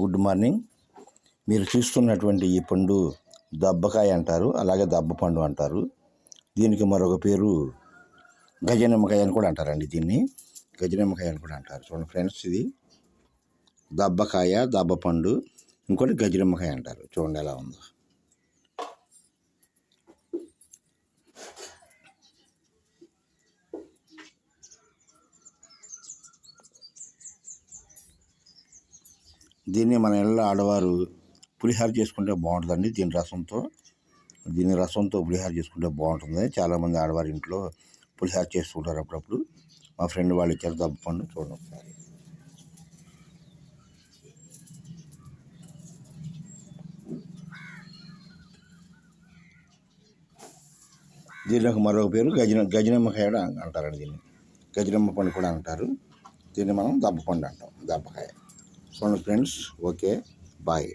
Good morning. మీరు చూస్తున్నటువంటి ఈ పండు దబ్బకాయ అంటారు, అలాగే దబ్బ పండు అంటారు. దీనికి మరొక పేరు గజనిమ్మకాయ అని కూడా అంటారండి. దీన్ని గజనిమ్మకాయ అని కూడా అంటారు. చూడండి ఫ్రెండ్స్, ఇది దబ్బకాయ, దబ్బ పండు, ఇంకోటి గజనిమ్మకాయ అంటారు. చూడండి ఎలా ఉందో. దీన్ని మన ఇళ్ళ ఆడవారు పులిహార చేసుకుంటే బాగుంటుందండి. దీని రసంతో పులిహార చేసుకుంటే బాగుంటుంది. చాలామంది ఆడవారి ఇంట్లో పులిహార చేసుకుంటారు అప్పుడప్పుడు. మా ఫ్రెండ్ వాళ్ళు ఇచ్చారు దబ్బ పండు. చూడండి ఒకసారి. దీనికి మరొక పేరు గజనిమ్మకాయ అంటారండి. దీన్ని గజనిమ్మ పండు కూడా అంటారు. దీన్ని మనం దబ్బ పండు అంటాం, దబ్బకాయ. చూడండి ఫ్రెండ్స్, ఓకే, బాయ్.